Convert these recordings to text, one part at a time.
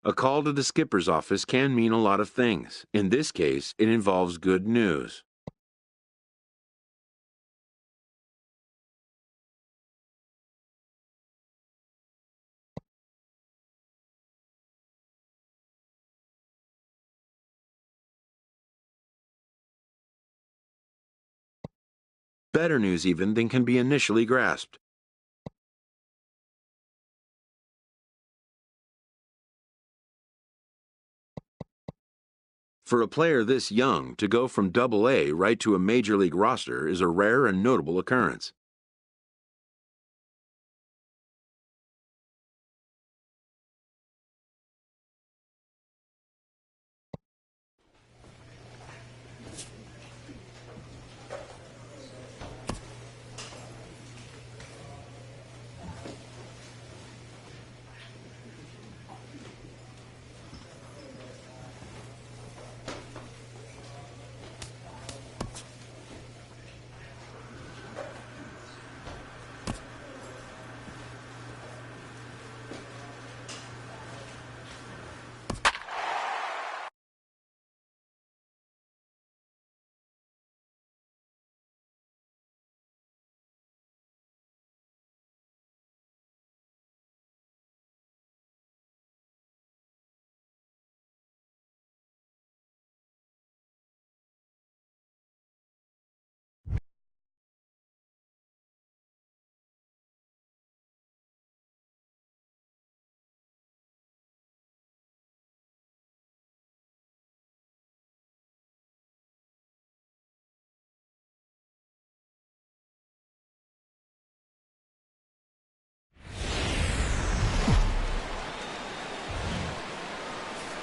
A call to the skipper's office can mean a lot of things. In this case, it involves good news. Better news even than can be initially grasped. For a player this young, to go from Double-A right to a major league roster is a rare and notable occurrence.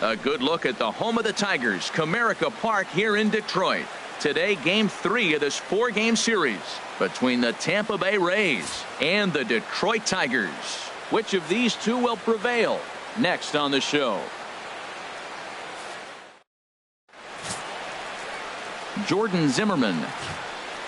A good look at the home of the Tigers, Comerica Park here in Detroit. Today, Game 3 of this 4-game series between the Tampa Bay Rays and the Detroit Tigers. Which of these two will prevail? Next on the show. Jordan Zimmerman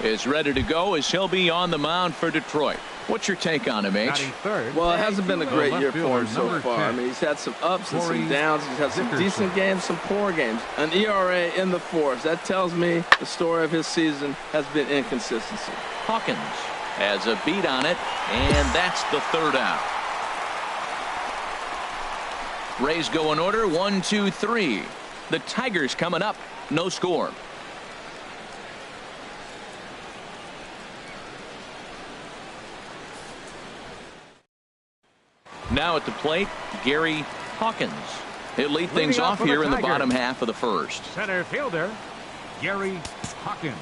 is ready to go as he'll be on the mound for Detroit. What's your take on him, H? Well, it hasn't been a great year for him so far. I mean, he's had some ups and some downs. He's had some decent games, some poor games. An ERA in the 4s. That tells me the story of his season has been inconsistency. Hawkins has a beat on it, and that's the 3rd out. Rays go in order, 1, 2, 3. The Tigers coming up, no score. Now at the plate, Gary Hawkins. He'll lead things off here in the bottom half of the 1st. Center fielder, Gary Hawkins.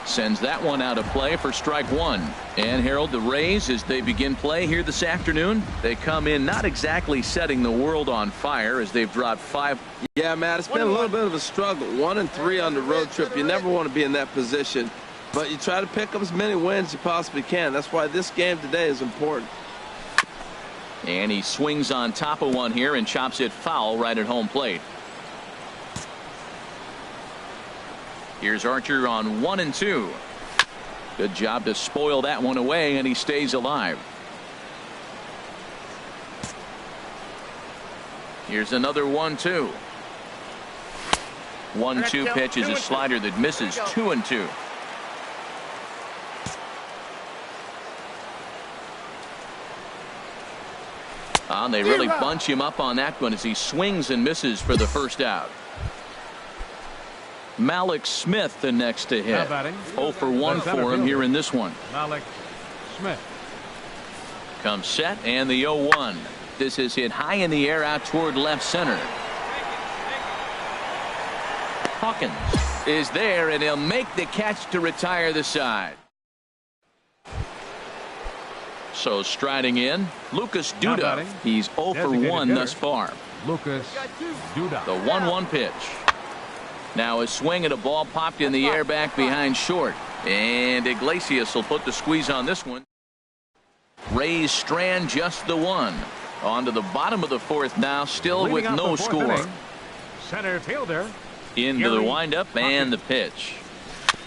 Sends that one out of play for strike 1. And Harold, the Rays, as they begin play here this afternoon, they come in not exactly setting the world on fire as they've dropped 5. Yeah, Matt, it's been a little bit of a struggle. 1 and 3 on the road trip. You never want to be in that position. But you try to pick up as many wins as you possibly can. That's why this game today is important. And he swings on top of one here and chops it foul right at home plate. Here's Archer on 1 and 2. Good job to spoil that one away, and he stays alive. Here's another 1-2. 1-2 pitch is a slider that misses. 2 and 2. They really bunch him up on that one as he swings and misses for the 1st out. Malik Smith the next to hit. 0 for 1 for him here in this one. Malik Smith comes set, and the 0-1. This is hit high in the air out toward left center. Hawkins is there, and he'll make the catch to retire the side. So striding in, Lucas Duda. He's 0 for 1 thus far. Lucas Duda. The 1-1 pitch. Now a swing at a ball popped in the air back behind short. And Iglesias will put the squeeze on this one. Rays strand just the 1. On to the bottom of the 4th now, still with no score. Center fielder. Into the windup and the pitch.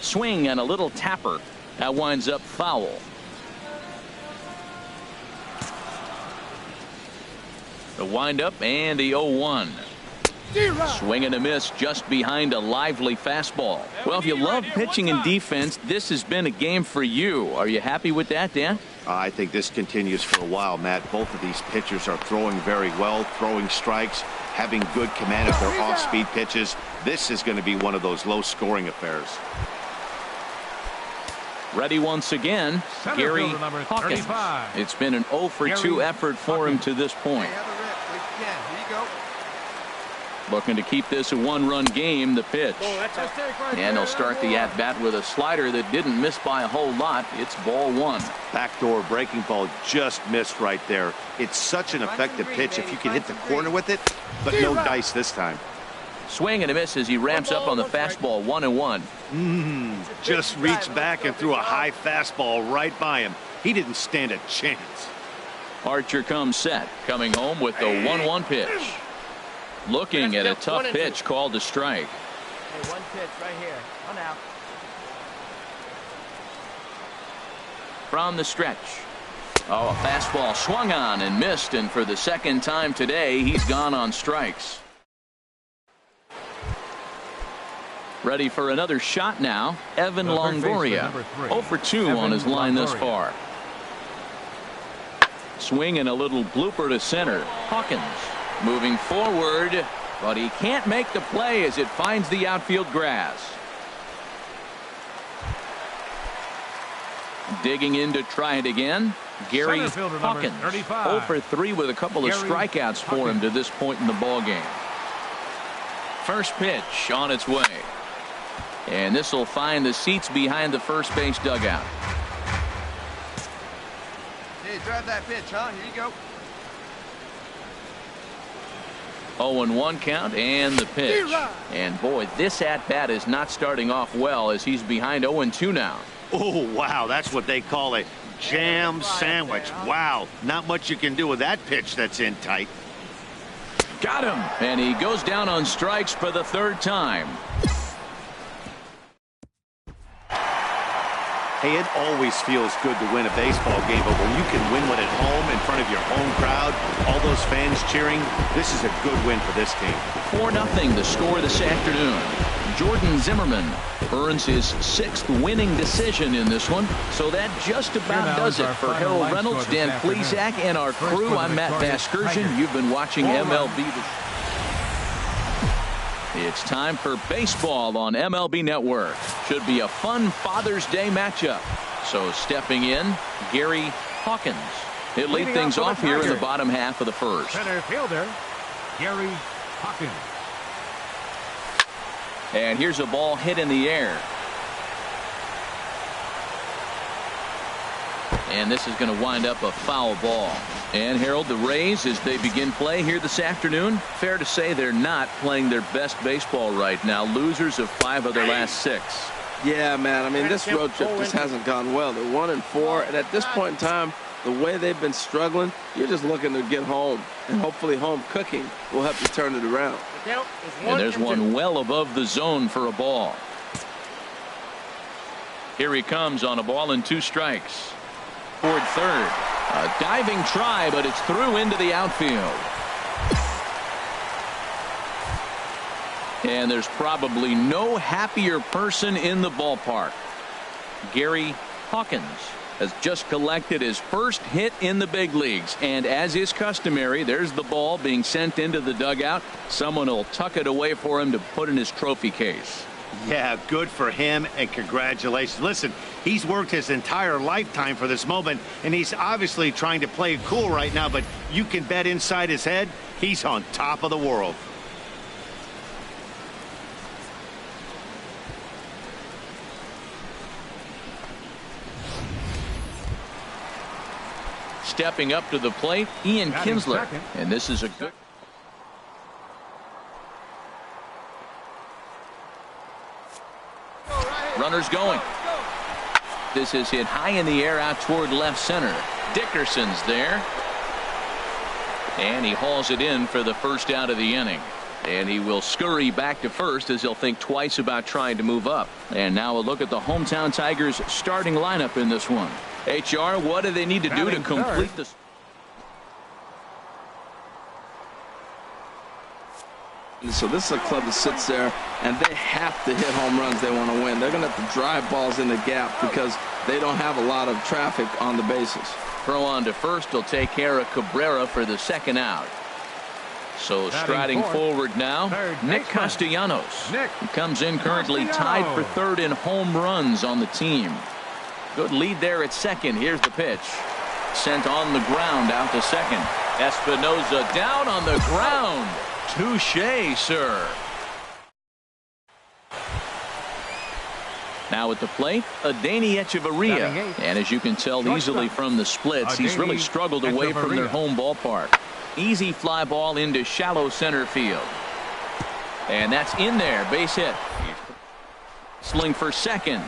Swing and a little tapper. That winds up foul. The windup and the 0-1. Swing and a miss just behind a lively fastball. Well, if you love pitching and defense, this has been a game for you. Are you happy with that, Dan? I think this continues for a while, Matt. Both of these pitchers are throwing very well, throwing strikes, having good command of their off-speed pitches. This is going to be one of those low-scoring affairs. Ready once again, Gary Hawkins. It's been an 0-for-2 effort for him to this point. Looking to keep this a one-run game. The pitch. And they'll start the at-bat with a slider that didn't miss by a whole lot. It's ball one. Backdoor breaking ball just missed right there. It's such an effective pitch if you can hit the corner with it, but no dice this time. Swing and a miss as he ramps up on the fastball. 1-1. Just reached back and threw a high fastball right by him. He didn't stand a chance. Archer comes set, coming home with the 1-1 pitch. Looking at a tough pitch called a strike. Hey, one pitch right here. One out. From the stretch. Oh, a fastball swung on and missed, and for the second time today, he's gone on strikes. Ready for another shot now, Evan Longoria. 0-for-2 on his line thus far. Swing and a little blooper to center. Hawkins moving forward, but he can't make the play as it finds the outfield grass. Digging in to try it again, Gary Hawkins. 0-for-3 with a couple of strikeouts for him to this point in the ball game. First pitch on its way. And this will find the seats behind the first base dugout. Hey, drive that pitch, huh? Here you go. 0-1 count and the pitch. And boy, this at-bat is not starting off well as he's behind 0-2 now. Oh, wow, that's what they call a jam sandwich. Wow, not much you can do with that pitch that's in tight. Got him, and he goes down on strikes for the third time. Hey, it always feels good to win a baseball game, but when you can win one at home in front of your home crowd, all those fans cheering, this is a good win for this team. 4-0 the score this afternoon. Jordan Zimmerman earns his 6th winning decision in this one, so that just about does it for Harold Reynolds, Dan Plesac, and our crew. I'm Matt Vasgersian. You've been watching MLB The Show. It's time for baseball on MLB Network. Should be a fun Father's Day matchup. So stepping in, Gary Hawkins. He'll lead things off here in the bottom half of the first. Center fielder, Gary Hawkins. And here's a ball hit in the air. And this is going to wind up a foul ball. And Harold, the Rays, as they begin play here this afternoon, fair to say they're not playing their best baseball right now. Losers of 5 of their last 6. Yeah, man. I mean, this road trip just hasn't gone well. They're 1-4, and at this point in time, the way they've been struggling, you're just looking to get home, and hopefully home cooking will help you turn it around. And there's one well above the zone for a ball. Here he comes on a ball and 2 strikes. Toward third. A diving try, but it's through into the outfield. And there's probably no happier person in the ballpark. Gary Hawkins has just collected his first hit in the big leagues, and as is customary, there's the ball being sent into the dugout. Someone will tuck it away for him to put in his trophy case. Yeah, good for him, and congratulations. Listen, he's worked his entire lifetime for this moment, and he's obviously trying to play it cool right now, but you can bet inside his head, he's on top of the world. Stepping up to the plate, Ian Kinsler. And this is a good... Runners going. This is hit high in the air out toward left center. Dickerson's there. And he hauls it in for the first out of the inning. And he will scurry back to first as he'll think twice about trying to move up. And now a look at the hometown Tigers starting lineup in this one. HR, what do they need to do to complete this? So this is a club that sits there, and they have to hit home runs. They want to win. They're going to have to drive balls in the gap because they don't have a lot of traffic on the bases. Throw on to first will take care of Cabrera for the second out. So striding forward now, Nick Castellanos. He comes in currently tied for third in home runs on the team. Good lead there at second. Here's the pitch. Sent on the ground out to second. Espinosa down on the ground. Touché, sir. Now at the plate, Adeiny Echeverria. And as you can tell easily from the splits, he's really struggled away from their home ballpark. Easy fly ball into shallow center field. And that's in there. Base hit. Sling for second.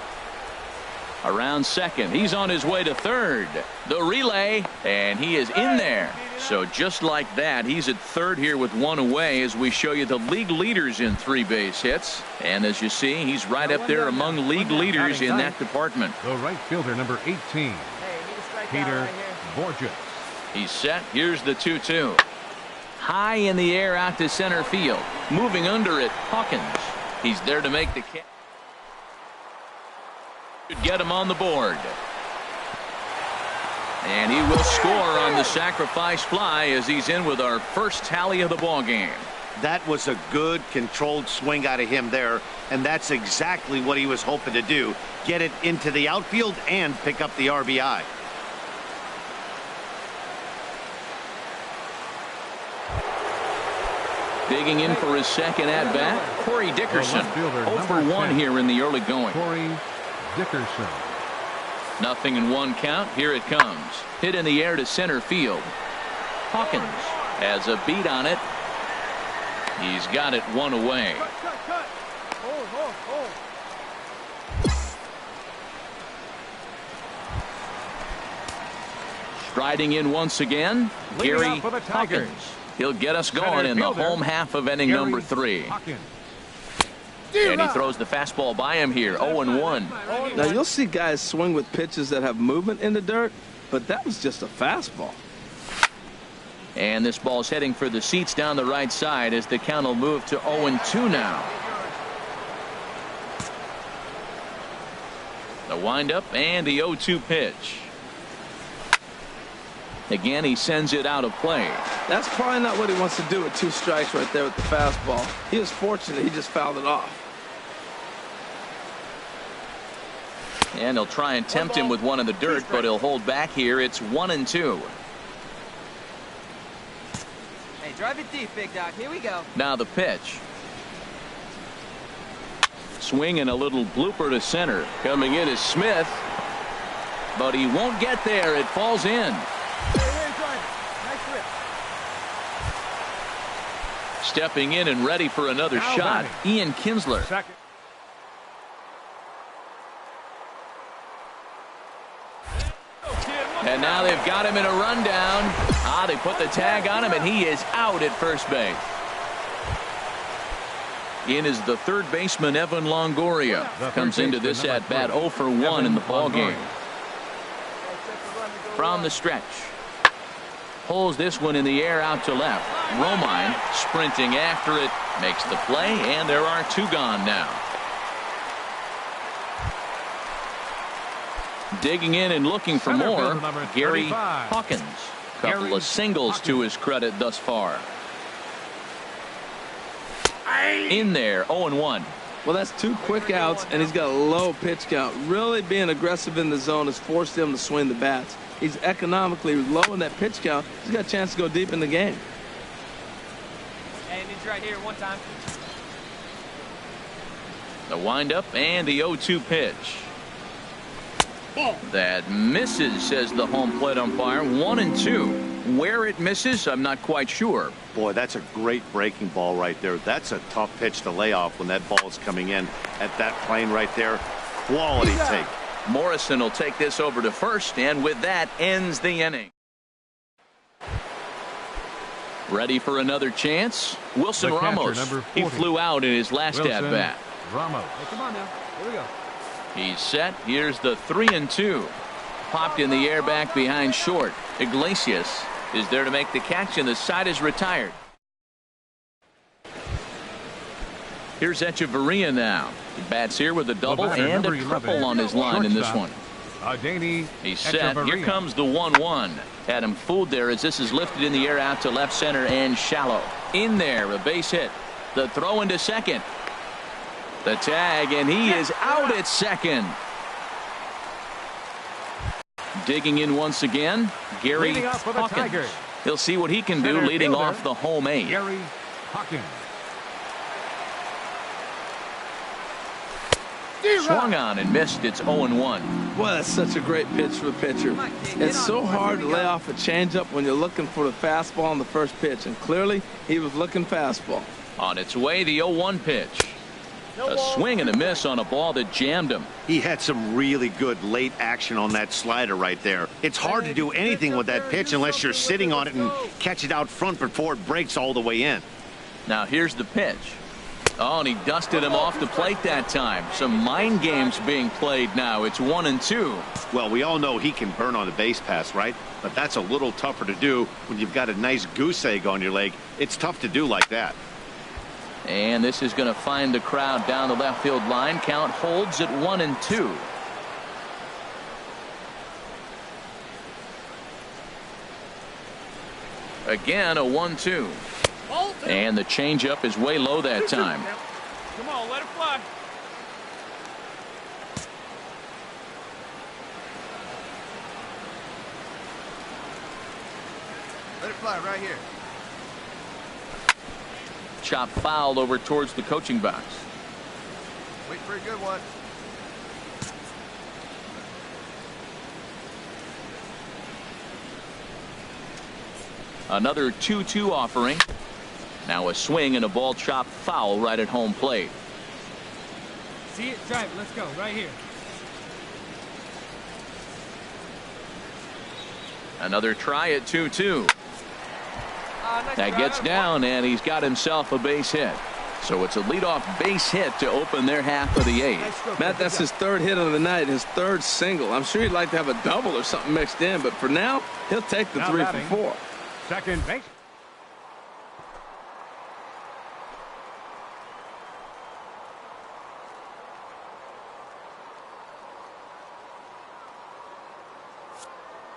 Around second. He's on his way to third. The relay. And he is in there. So just like that, he's at third here with one away as we show you the league leaders in 3 base hits. And as you see, he's right up there among league leaders in that department. The right fielder, number 18, Peter Borges. He's set. Here's the 2-2. High in the air out to center field. Moving under it, Hawkins. He's there to make the catch. Could get him on the board. And he will score on the sacrifice fly as he's in with our first tally of the ball game. That was a good controlled swing out of him there, and that's exactly what he was hoping to do. Get it into the outfield and pick up the RBI. Digging in for his second at bat, Corey Dickerson. 0 for 1 here in the early going. Corey Dickerson. Nothing in 1 count. Here it comes. Hit in the air to center field. Hawkins has a beat on it. He's got it 1 away. Striding in once again, Gary Hawkins. He'll get us going in the home half of inning number 3. And he throws the fastball by him here. 0-1. Now you'll see guys swing with pitches that have movement in the dirt, but that was just a fastball. And this ball's heading for the seats down the right side as the count will move to 0-2 now. The windup and the 0-2 pitch. Again, he sends it out of play. That's probably not what he wants to do with 2 strikes right there with the fastball. He was fortunate he just fouled it off. And he'll try and tempt him with one in the dirt, but he'll hold back here. It's 1-2. Hey, drive it deep, big dog. Here we go. Now the pitch. Swing and a little blooper to center. Coming in is Smith. But he won't get there. It falls in. Stepping in and ready for another shot, Ian Kinsler. And now they've got him in a rundown. They put the tag on him, and he is out at first base. In is the third baseman, Evan Longoria. Comes into this at-bat 0 for 1 in the ballgame. From the stretch. Pulls this one in the air out to left. Romine sprinting after it. Makes the play, and there are 2 gone now. Digging in and looking for more, Gary Hawkins. Couple of singles to his credit thus far. In there, 0-1. Well, that's 2 quick outs, and he's got a low pitch count. Really being aggressive in the zone has forced him to swing the bats. He's economically low in that pitch count. He's got a chance to go deep in the game. Hey, he's right here 1 time. The windup and the 0-2 pitch. That misses, says the home plate umpire. 1-2. Where it misses, I'm not quite sure. Boy, that's a great breaking ball right there. That's a tough pitch to lay off when that ball is coming in at that plane right there. Quality take. Morrison will take this over to first, and with that ends the inning. Ready for another chance? Wilson Ramos. He flew out in his last at-bat. Ramos. Hey, come on now. Here we go. He's set. Here's the 3-2. Popped in the air back behind short. Iglesias is there to make the catch, and the side is retired. Here's Echeverria now. He bats here with a double and a triple on his line in this one. He's set. Here comes the 1-1. Had him fooled there as this is lifted in the air out to left center and shallow. In there, a base hit. The throw into second. The tag, and he is out at second. Digging in once again, Gary Hawkins. He'll see what he can do leading off the home 8. Gary Hawkins. Swung on and missed. It's 0-1. Well, that's such a great pitch for the pitcher. It's so hard to lay off a changeup when you're looking for the fastball on the first pitch, and clearly he was looking fastball. On its way, the 0-1 pitch. A swing and a miss on a ball that jammed him. He had some really good late action on that slider right there. It's hard to do anything with that pitch unless you're sitting on it and catch it out front before it breaks all the way in. Now here's the pitch. Oh, and he dusted him off the plate that time. Some mind games being played now. It's 1-2. Well, we all know he can burn on a base pass, right? But that's a little tougher to do when you've got a nice goose egg on your leg. It's tough to do like that. And this is going to find the crowd down the left field line. Count holds at 1-2. Again, a 1-2. And the changeup is way low that time. Come on, let it fly. Let it fly right here. Chop foul over towards the coaching box. Wait for a good one. Another 2-2 offering. Now a swing and a ball chopped foul right at home plate. See it, drive it. Let's go right here. Another try at 2-2. Nice That gets down, and he's got himself a base hit. So it's a leadoff base hit to open their half of the 8th. Matt, that's his third hit of the night, his third single. I'm sure he'd like to have a double or something mixed in, but for now, he'll take the 3 for 4. Second base.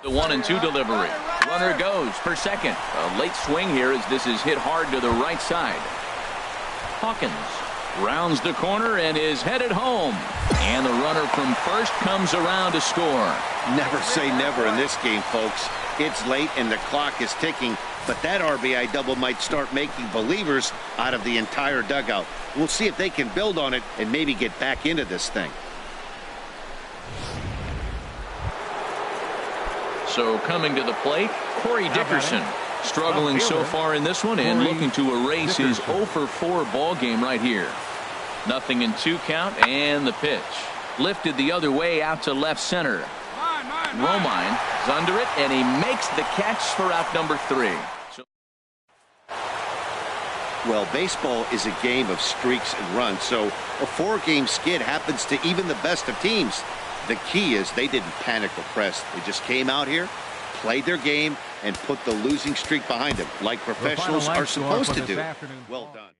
The 1-2 delivery. Runner goes for second. A late swing here as this is hit hard to the right side. Hawkins rounds the corner and is headed home. And the runner from first comes around to score. Never say never in this game, folks. It's late and the clock is ticking, but that RBI double might start making believers out of the entire dugout. We'll see if they can build on it and maybe get back into this thing. So coming to the plate, Corey Dickerson. Struggling so far in this one and looking to erase his 0 for 4 ball game right here. 0-2 count, and the pitch. Lifted the other way out to left center. Romine is under it, and he makes the catch for out number 3. Well, baseball is a game of streaks and runs, so a 4-game skid happens to even the best of teams. The key is they didn't panic or press. They just came out here, played their game, and put the losing streak behind them, like professionals are supposed to do. Well done.